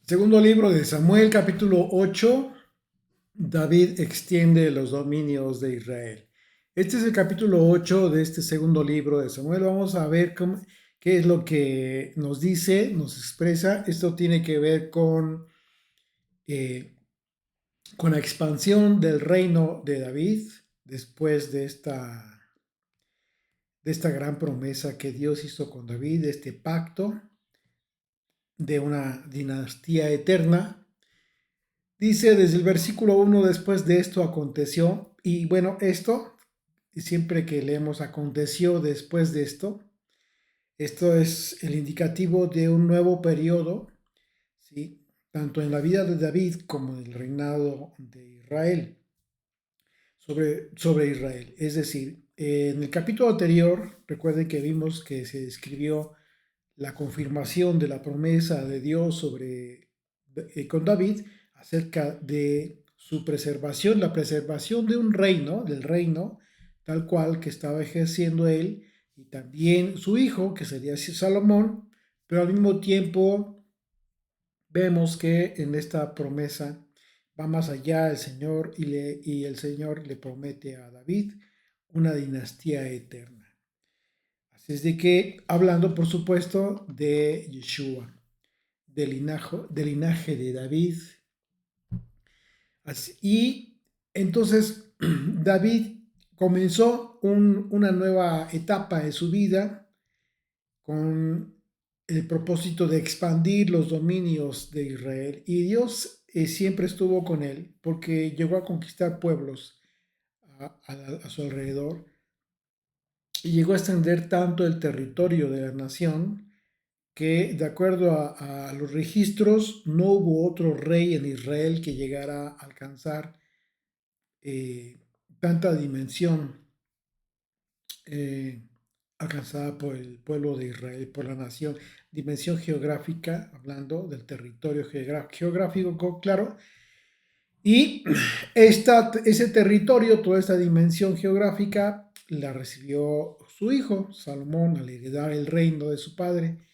Segundo libro de Samuel, capítulo 8. David extiende los dominios de Israel. Este es el capítulo 8 de este segundo libro de Samuel. Vamos a ver qué es lo que nos dice, nos expresa. Esto tiene que ver eh, con la expansión del reino de David después de esta gran promesa que Dios hizo con David, de este pacto de una dinastía eterna. Dice desde el versículo 1: después de esto aconteció, y bueno, esto, siempre que leemos aconteció después de esto es el indicativo de un nuevo periodo, ¿sí? Tanto en la vida de David como en el reinado de Israel, sobre Israel. Es decir, en el capítulo anterior, recuerden que vimos que se describió la confirmación de la promesa de Dios con David acerca de su preservación, la preservación de un reino, del reino tal cual que estaba ejerciendo él y también su hijo, que sería Salomón, pero al mismo tiempo vemos que en esta promesa va más allá el Señor y el Señor le promete a David una dinastía eterna. Así es de que, hablando por supuesto de Yeshua, del linaje de David. Y entonces David comenzó una nueva etapa de su vida con el propósito de expandir los dominios de Israel. Y Dios siempre estuvo con él porque llegó a conquistar pueblos a su alrededor y llegó a extender tanto el territorio de la nación que, de acuerdo a los registros, no hubo otro rey en Israel que llegara a alcanzar eh, tanta dimensión eh, alcanzada por el pueblo de Israel, por la nación, dimensión geográfica, hablando del territorio geográfico, claro, y ese territorio, toda esta dimensión geográfica, la recibió su hijo, Salomón, al heredar el reino de su padre.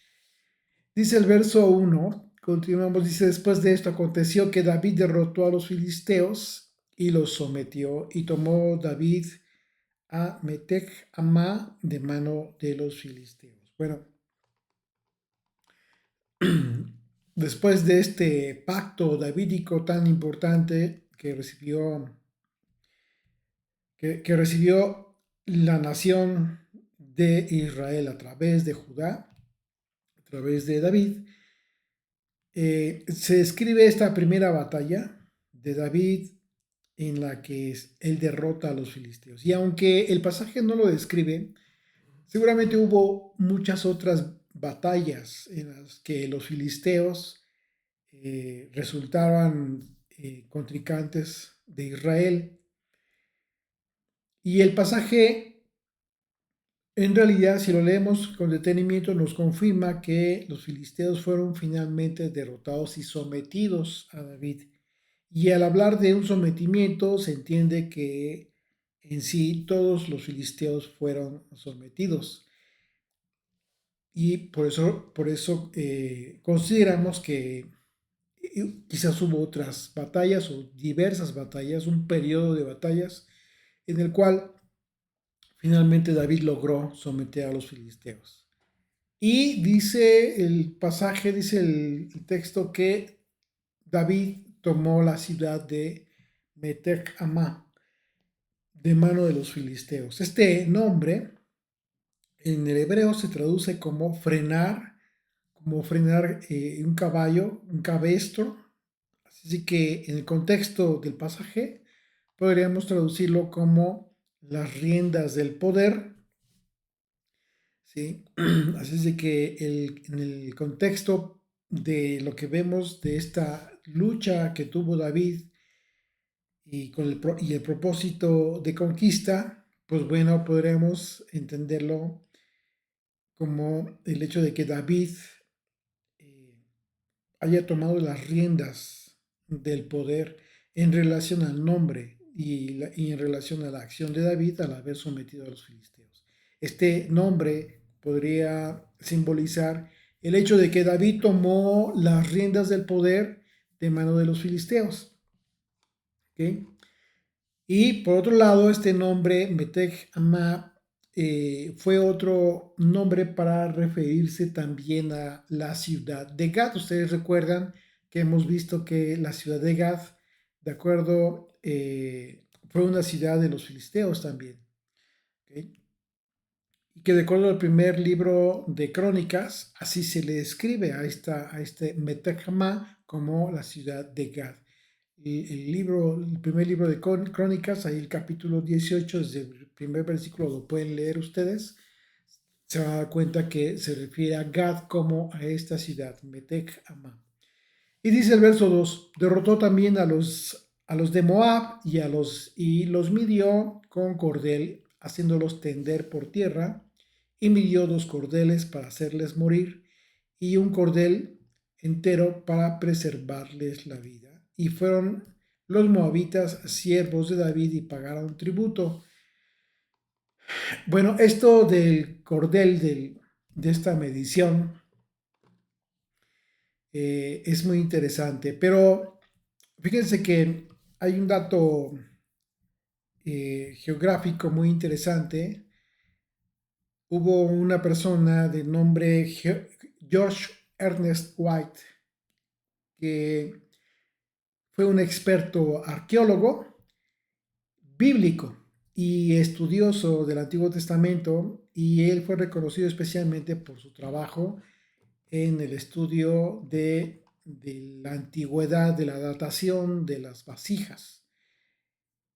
Dice el verso 1, continuamos, dice: después de esto aconteció que David derrotó a los filisteos y los sometió, y tomó David a Metec Amá de mano de los filisteos. Bueno, después de este pacto davídico tan importante que recibió la nación de Israel a través de Judá, a través de David, se describe esta primera batalla de David en la que él derrota a los filisteos. Y aunque el pasaje no lo describe, seguramente hubo muchas otras batallas en las que los filisteos resultaban contrincantes de Israel. Y el pasaje, en realidad, si lo leemos con detenimiento, nos confirma que los filisteos fueron finalmente derrotados y sometidos a David. Y al hablar de un sometimiento, se entiende que en sí todos los filisteos fueron sometidos. Y por eso consideramos que quizás hubo otras batallas o diversas batallas, un periodo de batallas en el cual finalmente David logró someter a los filisteos. Y dice el pasaje, dice el texto, que David tomó la ciudad de Metec Amá de mano de los filisteos. Este nombre en el hebreo se traduce como frenar un caballo, un cabestro. Así que en el contexto del pasaje podríamos traducirlo como las riendas del poder, ¿sí? Así es de que en el contexto de lo que vemos de esta lucha que tuvo David y el propósito de conquista, pues bueno, podremos entenderlo como el hecho de que David eh, haya tomado las riendas del poder en relación al nombre y en relación a la acción de David al haber sometido a los filisteos. Este nombre podría simbolizar el hecho de que David tomó las riendas del poder de mano de los filisteos. ¿Okay? Y por otro lado, este nombre, Meteg Amá, fue otro nombre para referirse también a la ciudad de Gad. Ustedes recuerdan que hemos visto que la ciudad de Gad, de acuerdo, fue una ciudad de los filisteos también. ¿Okay? Y que de acuerdo al primer libro de Crónicas, así se le describe a este Meteg Amá como la ciudad de Gad. El primer libro de Crónicas, ahí el capítulo 18, desde el primer versículo lo pueden leer ustedes, se van a dar cuenta que se refiere a Gad como a esta ciudad, Metec Amá. Y dice el verso 2, derrotó también a los de Moab y los midió con cordel, haciéndolos tender por tierra, y midió 2 cordeles para hacerles morir, y un cordel entero para preservarles la vida. Y fueron los moabitas siervos de David y pagaron tributo. Bueno, esto del cordel, de esta medición, es muy interesante, pero fíjense que hay un dato geográfico muy interesante. Hubo una persona de nombre George Ernest White, que fue un experto arqueólogo bíblico y estudioso del Antiguo Testamento, y él fue reconocido especialmente por su trabajo en el estudio de la antigüedad, de la datación de las vasijas.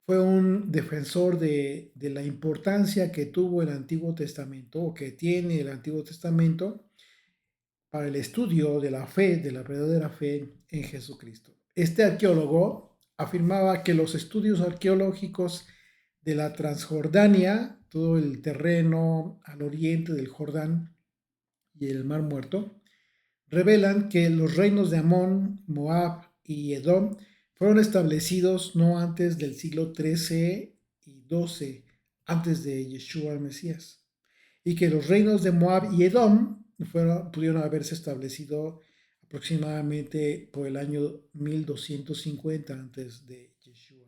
Fue un defensor de la importancia que tuvo el Antiguo Testamento, o que tiene el Antiguo Testamento, para el estudio de la fe, de la verdadera fe en Jesucristo. Este arqueólogo afirmaba que los estudios arqueológicos de la Transjordania, todo el terreno al oriente del Jordán y el Mar Muerto, revelan que los reinos de Amón, Moab y Edom fueron establecidos no antes del siglo XIII y XII, antes de Yeshua el Mesías, y que los reinos de Moab y Edom pudieron haberse establecido aproximadamente por el año 1250 antes de Yeshua.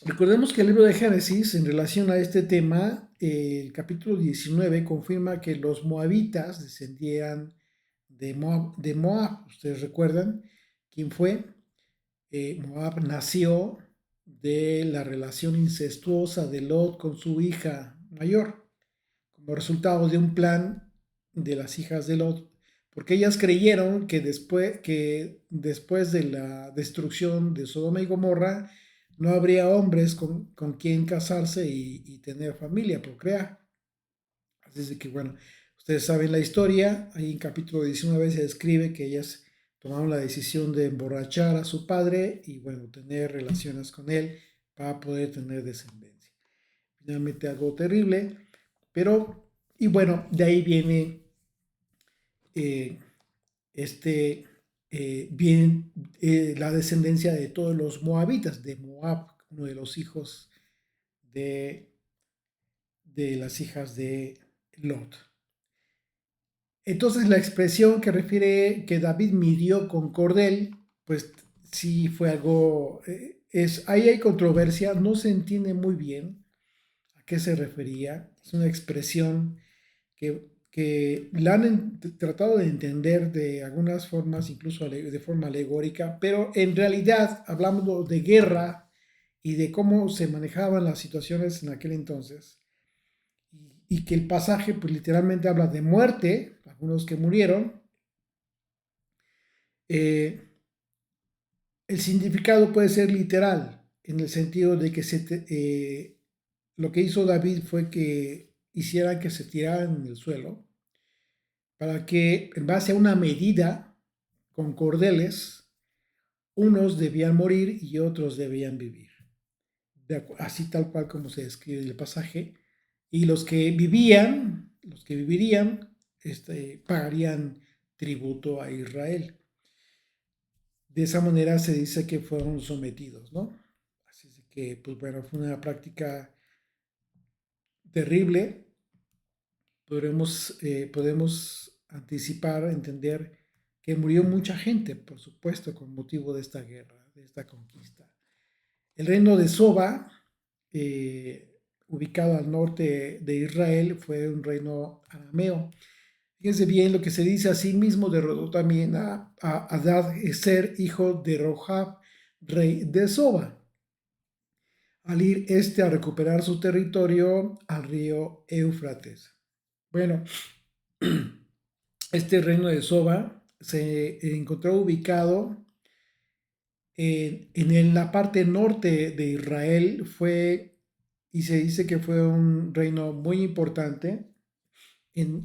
Recordemos que el libro de Génesis, en relación a este tema, el capítulo 19 confirma que los moabitas descendían de Moab. Ustedes recuerdan quién fue. Moab nació de la relación incestuosa de Lot con su hija mayor, como resultado de un plan de las hijas de Lot, porque ellas creyeron que después de la destrucción de Sodoma y Gomorra no habría hombres con quien casarse y tener familia, procrear. Así es de que, bueno, ustedes saben la historia, ahí en capítulo 19 se describe que ellas tomaron la decisión de emborrachar a su padre y, bueno, tener relaciones con él para poder tener descendencia. Finalmente algo terrible, pero, y bueno, de ahí viene eh, este, bien, la descendencia de todos los moabitas, de Moab, uno de los hijos de, de las hijas de Lot. Entonces la expresión que refiere que David midió con cordel, pues sí fue algo, ahí hay controversia, no se entiende muy bien a qué se refería. Es una expresión que la han tratado de entender de algunas formas, incluso de forma alegórica, pero en realidad hablamos de guerra y de cómo se manejaban las situaciones en aquel entonces, y que el pasaje pues literalmente habla de muerte, algunos que murieron. eh, el significado puede ser literal, en el sentido de que lo que hizo David fue que hiciera que se tiraran en el suelo, para que en base a una medida con cordeles, unos debían morir y otros debían vivir. Así tal cual como se describe en el pasaje. Y los que vivirían, pagarían tributo a Israel. De esa manera se dice que fueron sometidos, ¿no? Así que, pues bueno, fue una práctica terrible. Podemos anticipar, entender que murió mucha gente, por supuesto, con motivo de esta guerra, de esta conquista. El reino de Soba, ubicado al norte de Israel, fue un reino arameo. Fíjense bien lo que se dice: así mismo derrotó también a Adad-Ezer, hijo de Rohab, rey de Soba, al ir a recuperar su territorio al río Éufrates. Bueno, este reino de Soba se encontró ubicado en la parte norte de Israel, y se dice que fue un reino muy importante.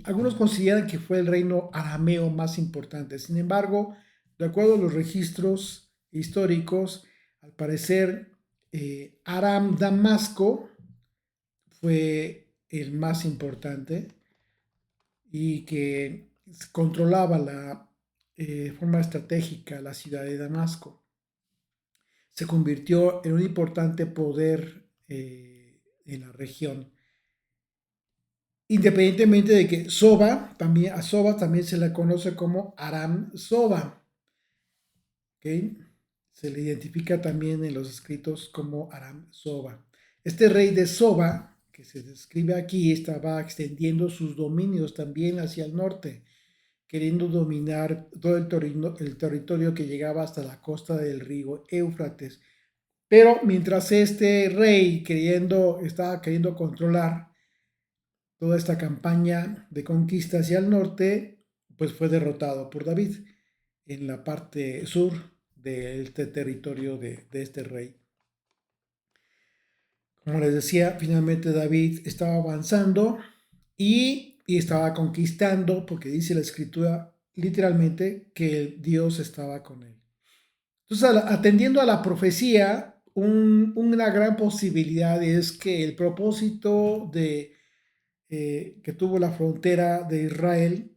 Algunos consideran que fue el reino arameo más importante. Sin embargo, de acuerdo a los registros históricos, al parecer Aram Damasco fue el más importante y que controlaba la forma estratégica la ciudad de Damasco. Se convirtió en un importante poder en la región. Independientemente de que a Soba también se le conoce como Aram Soba, ¿okay? Se le identifica también en los escritos como Aram Soba. Este rey de Soba, que se describe aquí, estaba extendiendo sus dominios también hacia el norte, queriendo dominar todo el territorio que llegaba hasta la costa del río Éufrates. Pero mientras este rey estaba queriendo controlar toda esta campaña de conquista hacia el norte, pues fue derrotado por David en la parte sur de este territorio de este rey. Como les decía, finalmente David estaba avanzando y estaba conquistando, porque dice la escritura literalmente que Dios estaba con él. Entonces, atendiendo a la profecía, una gran posibilidad es que el propósito que tuvo la frontera de Israel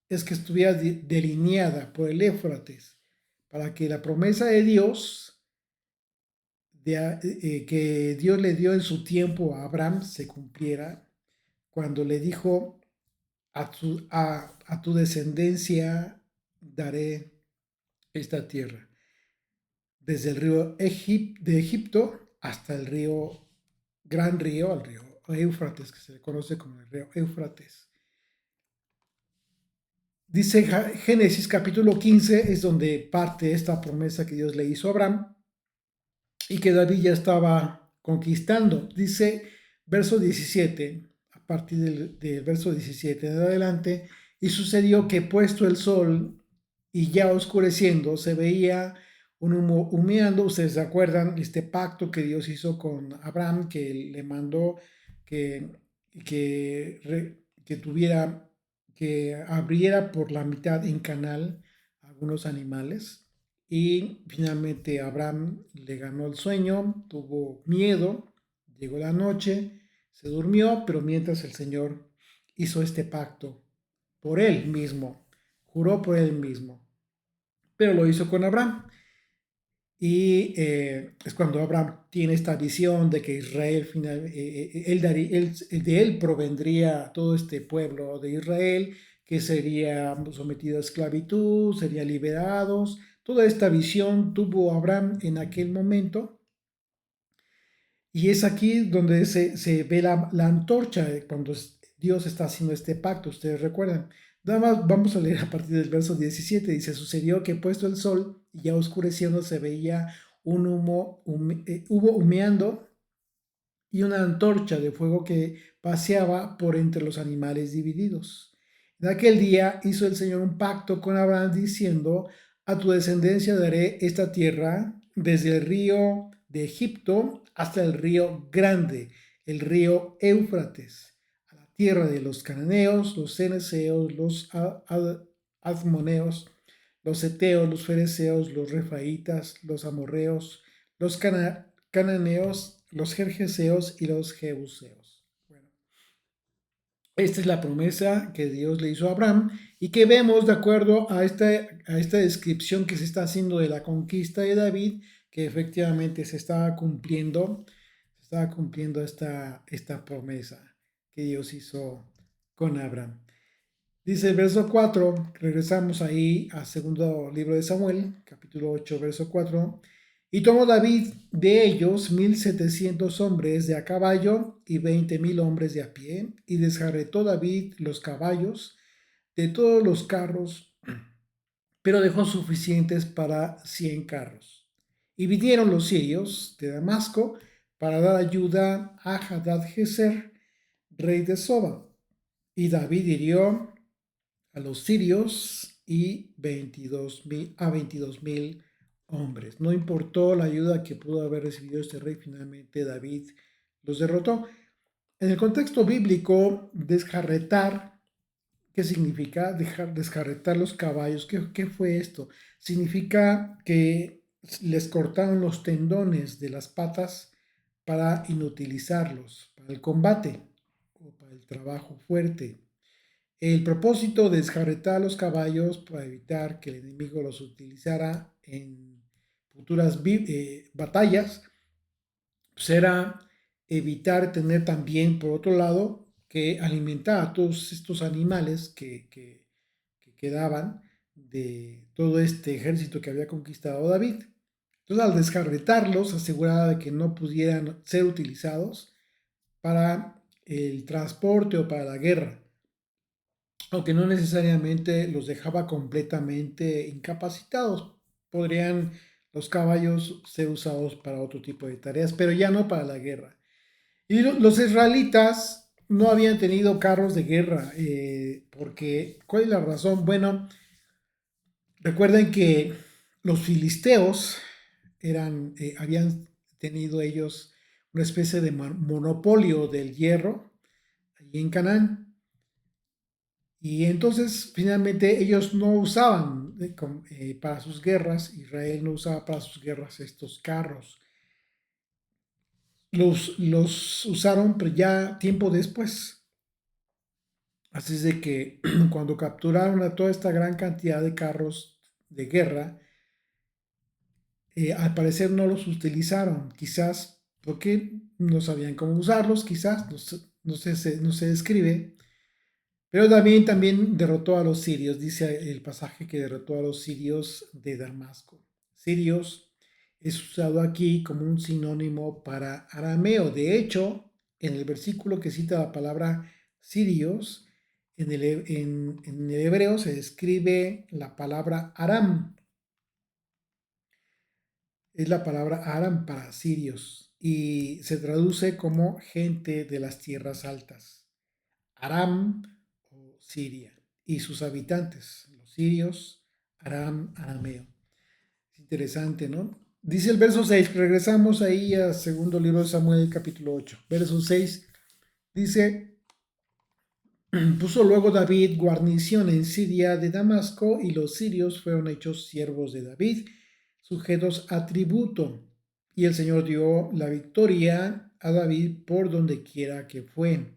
es que estuviera delineada por el Éufrates, para que la promesa de Dios, que Dios le dio en su tiempo a Abraham, se cumpliera cuando le dijo: a tu descendencia daré esta tierra, desde el río de Egipto hasta el gran río, al río Éufrates, que se le conoce como el río Éufrates. Dice Génesis capítulo 15, es donde parte esta promesa que Dios le hizo a Abraham y que David ya estaba conquistando. Dice verso 17, a partir del verso 17 en adelante: y sucedió que puesto el sol y ya oscureciendo, se veía un humo humeando. Ustedes se acuerdan este pacto que Dios hizo con Abraham, que le mandó que, que tuviera, que abriera por la mitad en canal algunos animales. Y finalmente Abraham le ganó el sueño, tuvo miedo, llegó la noche, se durmió, pero mientras el Señor hizo este pacto por él mismo, juró por él mismo, pero lo hizo con Abraham. Y es cuando Abraham tiene esta visión de que Israel, de él provendría todo este pueblo de Israel, que sería sometido a esclavitud, serían liberados. Toda esta visión tuvo Abraham en aquel momento. Y es aquí donde se ve la antorcha, cuando Dios está haciendo este pacto, ustedes recuerdan. Nada más vamos a leer a partir del verso 17. Dice: sucedió que puesto el sol y ya oscureciendo, se veía un humo humeando y una antorcha de fuego que paseaba por entre los animales divididos. En aquel día hizo el Señor un pacto con Abraham diciendo: a tu descendencia daré esta tierra, desde el río de Egipto hasta el río grande, el río Éufrates, a la tierra de los cananeos, los ceneseos, los azmoneos, los heteos, los fereceos, los refaitas, los amorreos, los cananeos, los gergeseos y los jebuseos. Bueno, esta es la promesa que Dios le hizo a Abraham y que vemos de acuerdo a esta descripción que se está haciendo de la conquista de David, que efectivamente se estaba cumpliendo esta promesa que Dios hizo con Abraham. Dice el verso 4, regresamos ahí al segundo libro de Samuel, capítulo 8, verso 4. Y tomó David de ellos 1,700 hombres de a caballo y 20,000 hombres de a pie, y desjarretó David los caballos de todos los carros, pero dejó suficientes para 100 carros. Y vinieron los sirios de Damasco para dar ayuda a Hadad-Jezer, rey de Soba. Y David hirió a los sirios y 22,000 hombres. No importó la ayuda que pudo haber recibido este rey, finalmente David los derrotó. En el contexto bíblico, desjarretar, ¿qué significa? Desjarretar los caballos. ¿Qué fue esto? Significa que les cortaron los tendones de las patas para inutilizarlos para el combate o para el trabajo fuerte. El propósito de desjarretar a los caballos para evitar que el enemigo los utilizara en futuras batallas, pues era evitar tener también, por otro lado, que alimentar a todos estos animales que quedaban de todo este ejército que había conquistado David. Entonces, al desjarretarlos, aseguraba de que no pudieran ser utilizados para el transporte o para la guerra, aunque no necesariamente los dejaba completamente incapacitados. Podrían los caballos ser usados para otro tipo de tareas, pero ya no para la guerra. Y los israelitas no habían tenido carros de guerra, porque ¿cuál es la razón? Bueno, recuerden que los filisteos habían tenido ellos una especie de monopolio del hierro allí en Canaán. Y entonces finalmente ellos no usaban para sus guerras, Israel no usaba para sus guerras estos carros. Los usaron pero ya tiempo después. Así es de que cuando capturaron a toda esta gran cantidad de carros de guerra, al parecer no los utilizaron, quizás porque no sabían cómo usarlos, quizás, no se describe. Pero también derrotó a los sirios, dice el pasaje que derrotó a los sirios de Damasco. Sirios es usado aquí como un sinónimo para arameo. De hecho, en el versículo que cita la palabra sirios, en el hebreo se describe la palabra aram. Es la palabra aram para sirios y se traduce como gente de las tierras altas. Aram o Siria y sus habitantes, los sirios, Aram, arameo. Es interesante, ¿no? Dice el verso 6, regresamos ahí al segundo libro de Samuel, capítulo 8. Verso 6 dice, puso luego David guarnición en Siria de Damasco y los sirios fueron hechos siervos de David, sujetos a tributo. Y el Señor dio la victoria a David por donde quiera que fue.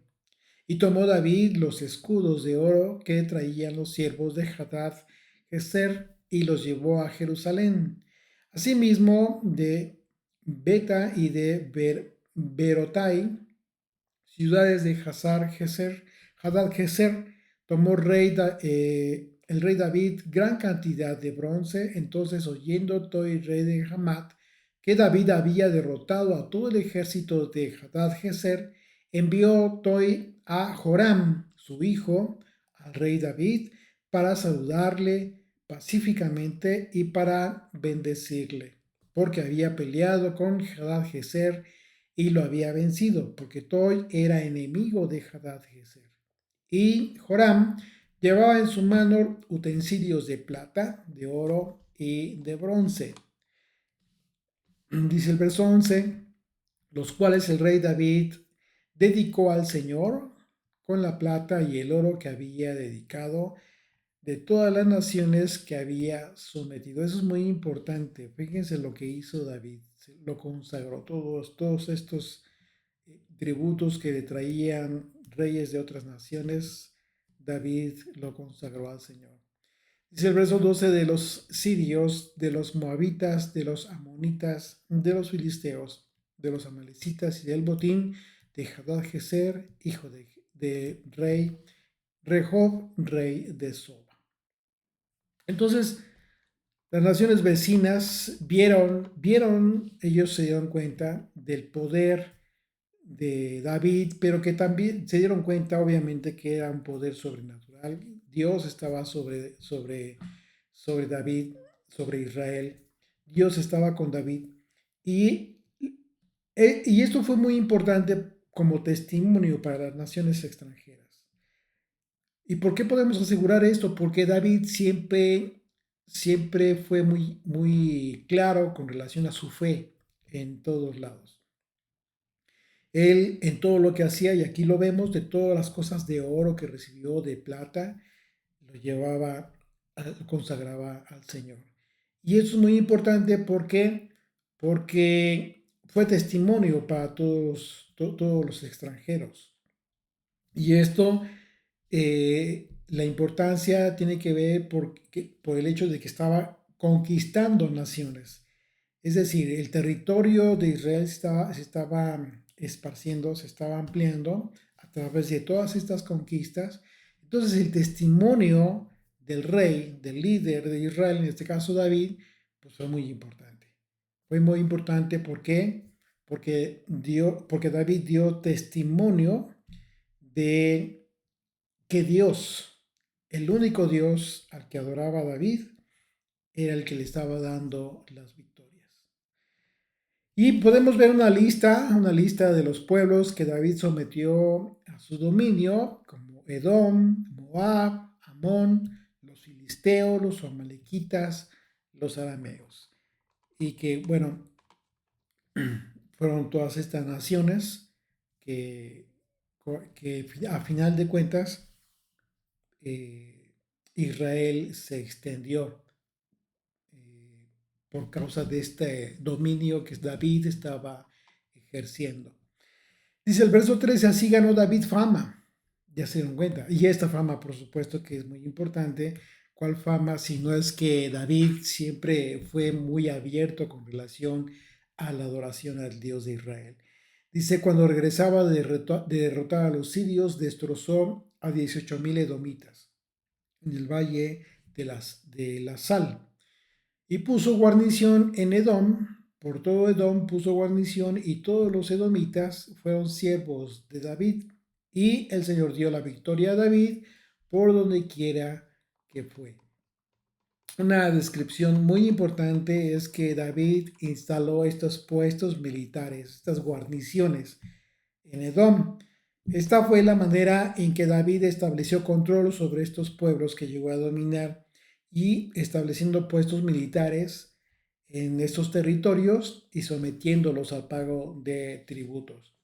Y tomó David los escudos de oro que traían los siervos de Hadad Ezer y los llevó a Jerusalén. Asimismo de Beta y de Berotai, ciudades de Hadad Gezer, tomó el rey David gran cantidad de bronce. Entonces, oyendo Toi, rey de Hamat, que David había derrotado a todo el ejército de Hadad Gezer, envió Toi a Joram, su hijo, al rey David, para saludarle pacíficamente y para bendecirle, porque había peleado con Hadad Gezer y lo había vencido, porque Toi era enemigo de Hadad-Ezer. Y Joram llevaba en su mano utensilios de plata, de oro y de bronce. Dice el verso 11, los cuales el rey David dedicó al Señor con la plata y el oro que había dedicado de todas las naciones que había sometido. Eso es muy importante. Fíjense lo que hizo David. Lo consagró todos estos tributos que le traían reyes de otras naciones. David lo consagró al Señor. Dice el verso 12 de los sirios, de los moabitas, de los amonitas, de los filisteos, de los amalecitas y del botín de Hadad-Jezer, hijo de rey Rehob, rey de Soba. Entonces, las naciones vecinas ellos se dieron cuenta del poder de David, pero que también se dieron cuenta, obviamente, que era un poder sobrenatural. Dios estaba sobre David, sobre Israel. Dios estaba con David. Y, y esto fue muy importante como testimonio para las naciones extranjeras. ¿Y por qué podemos asegurar esto? Porque David siempre fue muy claro con relación a su fe en todos lados. Él en todo lo que hacía, y aquí lo vemos, de todas las cosas de oro que recibió, de plata, lo llevaba, lo consagraba al Señor. Y eso es muy importante porque fue testimonio para todos los extranjeros. Y esto, la importancia tiene que ver por el hecho de que estaba conquistando naciones. Es decir, el territorio de Israel se estaba esparciendo, se estaba ampliando a través de todas estas conquistas. Entonces el testimonio del rey, del líder de Israel, en este caso David, pues fue muy importante. Fue muy importante ¿por qué? Porque David dio testimonio de que Dios, el único Dios al que adoraba David, era el que le estaba dando las victorias. Y podemos ver una lista de los pueblos que David sometió a su dominio, como Edom, Moab, Amón, los filisteos, los amalequitas, los arameos. Y que, bueno, fueron todas estas naciones que, que a final de cuentas Israel se extendió por causa de este dominio que David estaba ejerciendo. Dice el verso 13, así ganó David fama, ya se dieron cuenta, y esta fama por supuesto que es muy importante. ¿Cuál fama? Si no es que David siempre fue muy abierto con relación a la adoración al Dios de Israel. Dice, cuando regresaba de derrotar a los sirios, destrozó a 18,000 edomitas en el valle de la Sal. Y puso guarnición en Edom, por todo Edom puso guarnición, y todos los edomitas fueron siervos de David. Y el Señor dio la victoria a David por donde quiera que fue. Una descripción muy importante es que David instaló estos puestos militares, estas guarniciones en Edom. Esta fue la manera en que David estableció control sobre estos pueblos que llegó a dominar y estableciendo puestos militares en estos territorios y sometiéndolos al pago de tributos.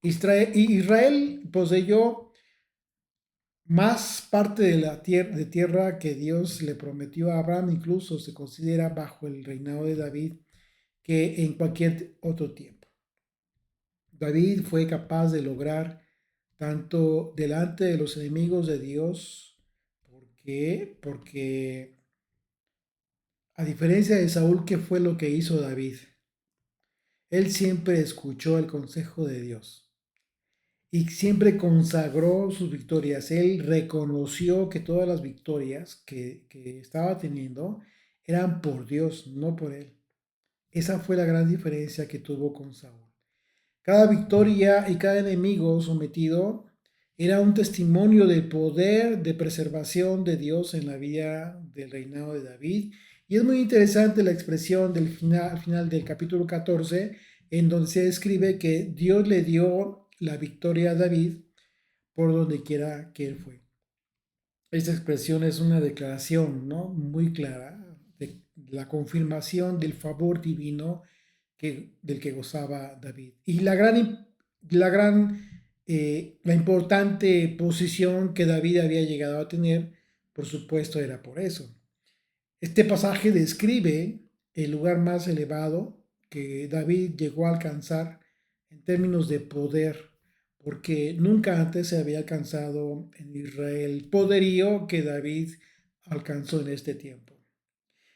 Israel poseyó más parte de la tierra que Dios le prometió a Abraham, incluso se considera bajo el reinado de David que en cualquier otro tiempo. David fue capaz de lograr tanto delante de los enemigos de Dios. ¿Por qué? Porque a diferencia de Saúl, ¿qué fue lo que hizo David? Él siempre escuchó el consejo de Dios y siempre consagró sus victorias. Él reconoció que todas las victorias que estaba teniendo eran por Dios, no por él. Esa fue la gran diferencia que tuvo con Saúl. Cada victoria y cada enemigo sometido era un testimonio del poder de preservación de Dios en la vida del reinado de David. Y es muy interesante la expresión del final del capítulo 14, en donde se escribe que Dios le dio la victoria a David por donde quiera que él fue. Esta expresión es una declaración, ¿no?, muy clara de la confirmación del favor divino del que gozaba David. Y la importante posición que David había llegado a tener, por supuesto, era por eso. Este pasaje describe el lugar más elevado que David llegó a alcanzar en términos de poder, porque nunca antes se había alcanzado en Israel el poderío que David alcanzó en este tiempo.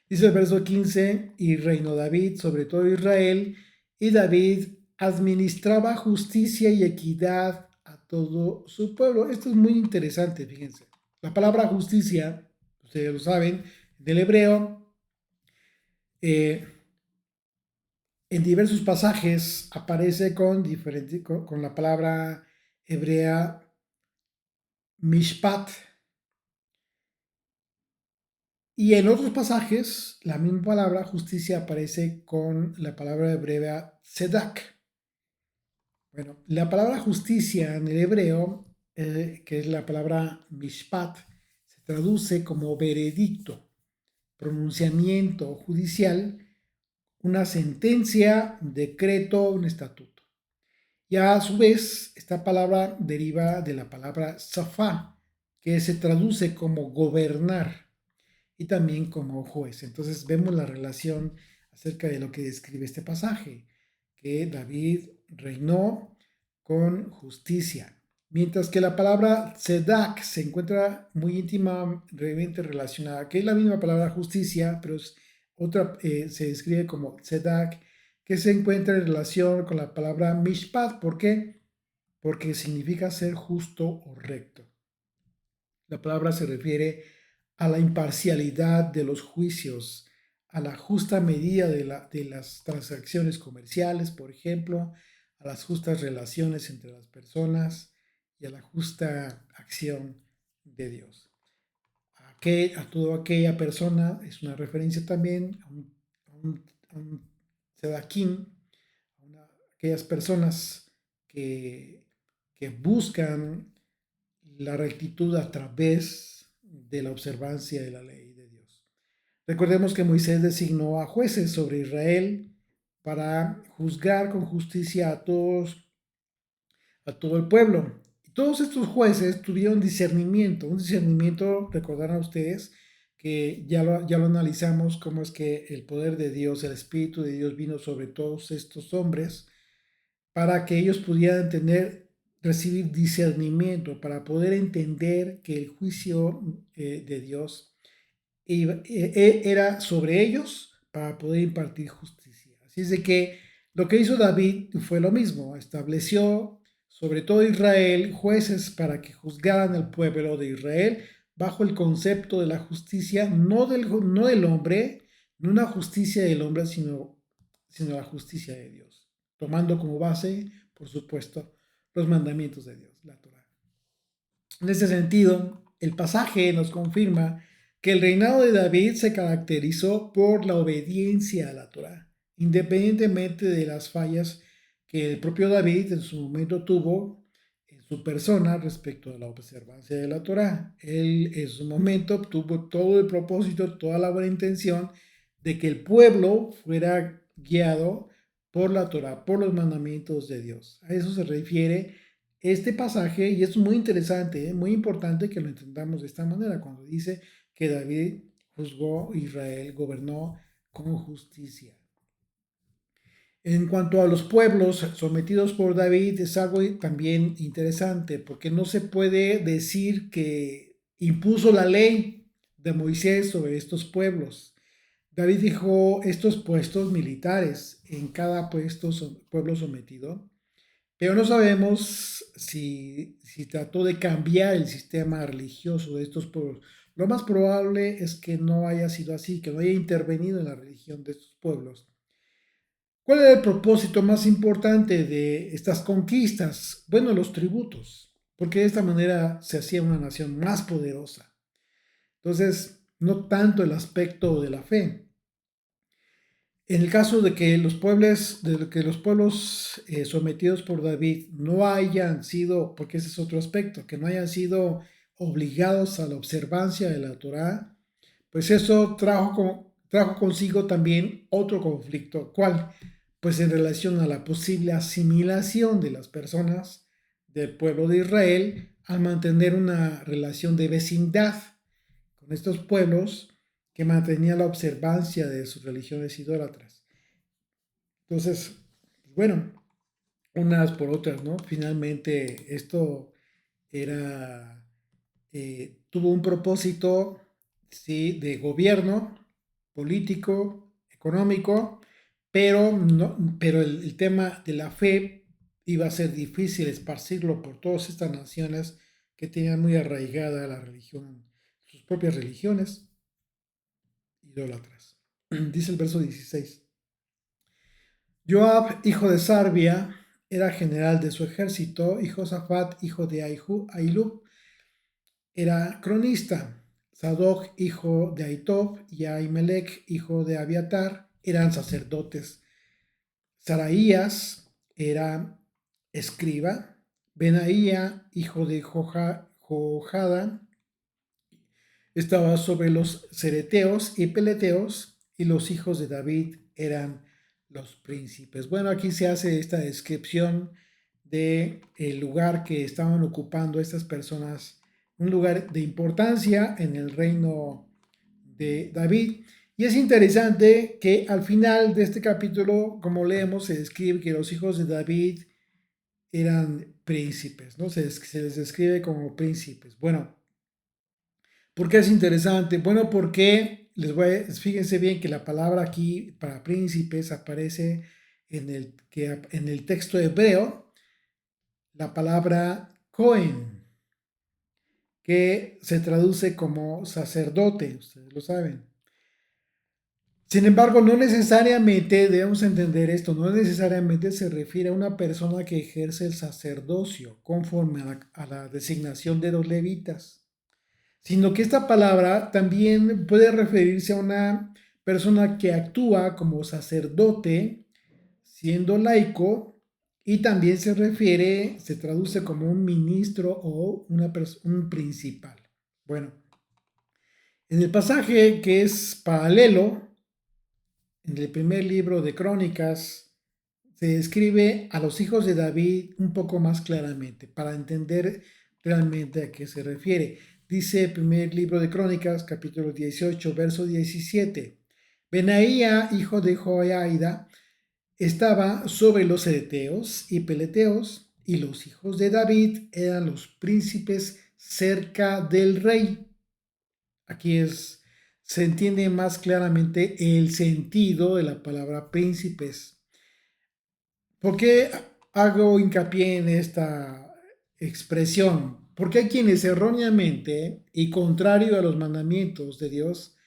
Dice el verso 15, y reinó David sobre todo Israel, y David administraba justicia y equidad a todo su pueblo. Esto es muy interesante, fíjense. La palabra justicia, ustedes lo saben, del hebreo, eh, en diversos pasajes aparece con la palabra hebrea mishpat, y en otros pasajes la misma palabra justicia aparece con la palabra hebrea tzedak. Bueno, la palabra justicia en el hebreo, que es la palabra mishpat, se traduce como veredicto, pronunciamiento judicial, una sentencia, un decreto, un estatuto. Y a su vez, esta palabra deriva de la palabra safá, que se traduce como gobernar y también como juez. Entonces vemos la relación acerca de lo que describe este pasaje, que David reinó con justicia, mientras que la palabra Sedak se encuentra muy íntimamente relacionada, que es la misma palabra justicia, pero es otra, se describe como Sedak, que se encuentra en relación con la palabra Mishpat. ¿Por qué? Porque significa ser justo o recto. La palabra se refiere a la imparcialidad de los juicios, a la justa medida de las transacciones comerciales, por ejemplo, a las justas relaciones entre las personas y a la justa acción de Dios. A toda aquella persona es una referencia también a un sedaquín, aquellas personas que, que buscan la rectitud a través de la observancia de la ley de Dios. Recordemos que Moisés designó a jueces sobre Israel para juzgar con justicia a todo el pueblo. Y todos estos jueces tuvieron discernimiento, un discernimiento, recordarán ustedes, que ya lo analizamos, cómo es que el poder de Dios, el Espíritu de Dios vino sobre todos estos hombres para que ellos pudieran recibir discernimiento, para poder entender que el juicio de Dios era sobre ellos para poder impartir justicia. Así es de que lo que hizo David fue lo mismo, estableció sobre todo Israel jueces para que juzgaran al pueblo de Israel bajo el concepto de la justicia, no del hombre, no una justicia del hombre, sino la justicia de Dios, tomando como base, por supuesto, los mandamientos de Dios, la Torah. En este sentido, el pasaje nos confirma que el reinado de David se caracterizó por la obediencia a la Torah, independientemente de las fallas que el propio David en su momento tuvo en su persona respecto a la observancia de la Torah. Él en su momento tuvo todo el propósito, toda la buena intención de que el pueblo fuera guiado por la Torah, por los mandamientos de Dios. A eso se refiere este pasaje, y es muy interesante, muy importante que lo entendamos de esta manera, cuando dice que David juzgó Israel, gobernó con justicia. En cuanto a los pueblos sometidos por David, es algo también interesante, porque no se puede decir que impuso la ley de Moisés sobre estos pueblos. David dejó estos puestos militares en cada pueblo sometido, pero no sabemos si trató de cambiar el sistema religioso de estos pueblos. Lo más probable es que no haya sido así, que no haya intervenido en la religión de estos pueblos. ¿Cuál era el propósito más importante de estas conquistas? Bueno, los tributos, porque de esta manera se hacía una nación más poderosa. Entonces, no tanto el aspecto de la fe. En el caso de que los pueblos sometidos por David no hayan sido, porque ese es otro aspecto, que no hayan sido obligados a la observancia de la Torá, pues eso trajo consigo también otro conflicto. ¿Cuál? Pues en relación a la posible asimilación de las personas del pueblo de Israel al mantener una relación de vecindad con estos pueblos que mantenían la observancia de sus religiones idólatras. Entonces, bueno, unas por otras, ¿no? Finalmente esto tuvo un propósito, sí, de gobierno, político, económico, pero, no, pero el tema de la fe iba a ser difícil esparcirlo por todas estas naciones que tenían muy arraigada la religión, sus propias religiones idólatras. Dice el verso 16. Joab, hijo de Sarbia, era general de su ejército, y Josafat, hijo de Ahilub, era cronista. Sadoc, hijo de Aitob, y Ahimelech, hijo de Abiatar, eran sacerdotes. Saraías era escriba. Benaía, hijo de Jojada, estaba sobre los cereteos y peleteos, y los hijos de David eran los príncipes. Bueno, aquí se hace esta descripción de el lugar que estaban ocupando estas personas, un lugar de importancia en el reino de David. Y es interesante que al final de este capítulo, como leemos, se describe que los hijos de David eran príncipes, ¿no? Se les describe como príncipes. Bueno, ¿por qué es interesante? Bueno, porque fíjense bien que la palabra aquí para príncipes aparece en el texto hebreo, la palabra Cohen, que se traduce como sacerdote, ustedes lo saben. Sin embargo, no necesariamente, debemos entender esto, no necesariamente se refiere a una persona que ejerce el sacerdocio conforme a la designación de los levitas, sino que esta palabra también puede referirse a una persona que actúa como sacerdote, siendo laico, y también se traduce como un ministro o un principal. Bueno, en el pasaje que es paralelo, en el primer libro de Crónicas, se describe a los hijos de David un poco más claramente para entender realmente a qué se refiere. Dice el primer libro de Crónicas, capítulo 18, verso 17. Benaía, hijo de Joiada, estaba sobre los ereteos y peleteos, y los hijos de David eran los príncipes cerca del rey. Aquí se entiende más claramente el sentido de la palabra príncipes. ¿Por qué hago hincapié en esta expresión? Porque hay quienes erróneamente y contrario a los mandamientos de Dios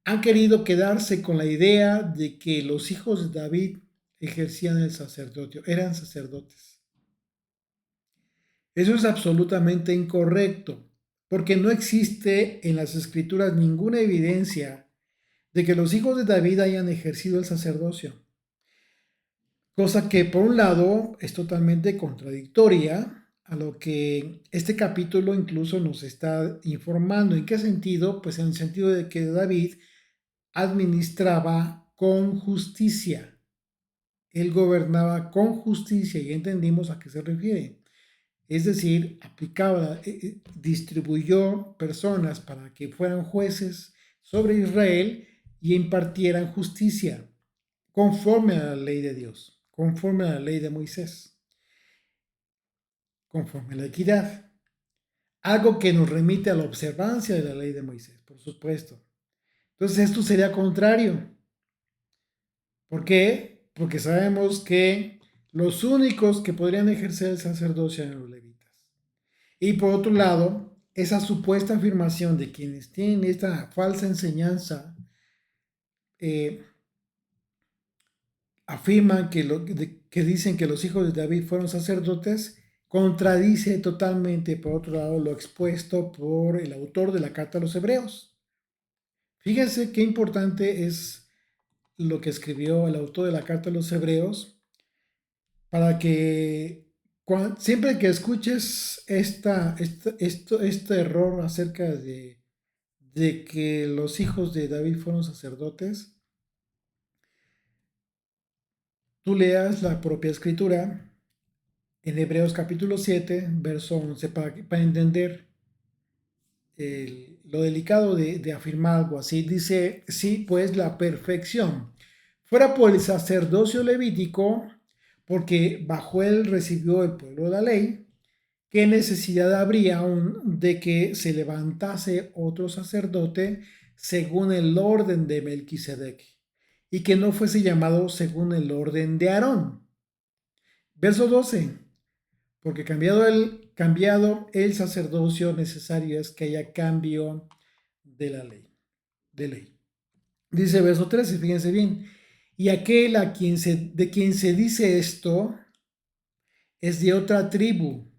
han querido quedarse con la idea de que los hijos de David ejercían el sacerdocio, eran sacerdotes. Eso es absolutamente incorrecto, porque no existe en las escrituras ninguna evidencia de que los hijos de David hayan ejercido el sacerdocio. Cosa que por un lado es totalmente contradictoria a lo que este capítulo incluso nos está informando. ¿En qué sentido? Pues en el sentido de que David administraba con justicia. Él gobernaba con justicia y entendimos a qué se refiere. Es decir, distribuyó personas para que fueran jueces sobre Israel y impartieran justicia conforme a la ley de Dios, conforme a la ley de Moisés, conforme a la equidad. Algo que nos remite a la observancia de la ley de Moisés, por supuesto. Entonces esto sería contrario. ¿Por qué? Porque sabemos que los únicos que podrían ejercer el sacerdocio eran los levitas. Y por otro lado, esa supuesta afirmación de quienes tienen esta falsa enseñanza eh, afirman que dicen que los hijos de David fueron sacerdotes, contradice totalmente, por otro lado, lo expuesto por el autor de la carta a los hebreos. Fíjense qué importante es lo que escribió el autor de la carta a los hebreos para que siempre que escuches este error acerca de que los hijos de David fueron sacerdotes, tú leas la propia escritura en Hebreos capítulo 7, verso 11, para entender lo delicado de afirmar algo así. Dice, sí, pues la perfección fuera por el sacerdocio levítico, porque bajo él recibió el pueblo la ley, ¿qué necesidad habría aún de que se levantase otro sacerdote según el orden de Melquisedec y que no fuese llamado según el orden de Aarón? Verso 12. Porque cambiado cambiado el sacerdocio, necesario es que haya cambio de la ley, de ley. Dice verso 13, fíjense bien, y aquel de quien se dice esto es de otra tribu.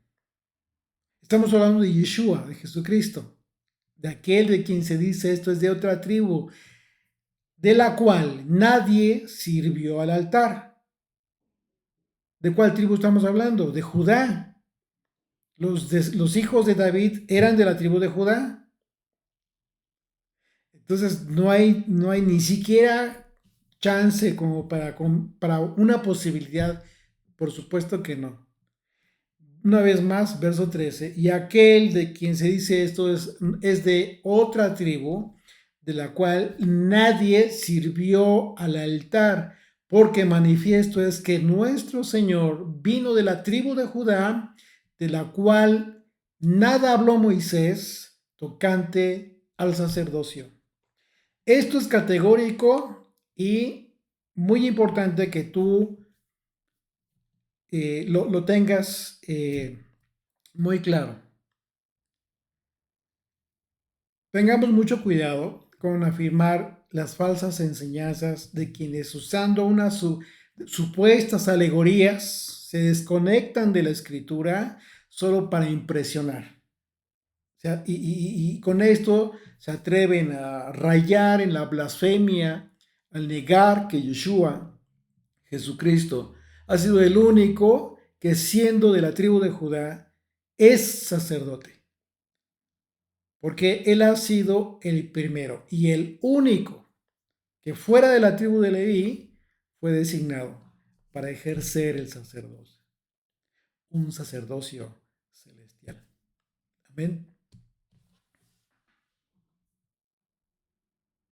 Estamos hablando de Yeshua, de Jesucristo. De aquel de quien se dice esto es de otra tribu, de la cual nadie sirvió al altar. ¿De cuál tribu estamos hablando? De Judá. Los hijos de David eran de la tribu de Judá. Entonces no hay ni siquiera chance como para una posibilidad. Por supuesto que no. Una vez más, verso 13, y aquel de quien se dice esto es de otra tribu, de la cual nadie sirvió al altar, porque manifiesto es que nuestro Señor vino de la tribu de Judá, de la cual nada habló Moisés tocante al sacerdocio. Esto es categórico y muy importante que tú lo tengas muy claro. Tengamos mucho cuidado con afirmar las falsas enseñanzas de quienes usando unas supuestas alegorías se desconectan de la escritura solo para impresionar. O sea, y con esto se atreven a rayar en la blasfemia al negar que Yeshua, Jesucristo, ha sido el único que siendo de la tribu de Judá es sacerdote. Porque él ha sido el primero y el único que fuera de la tribu de Leví fue designado para ejercer el sacerdocio, un sacerdocio celestial. Amén.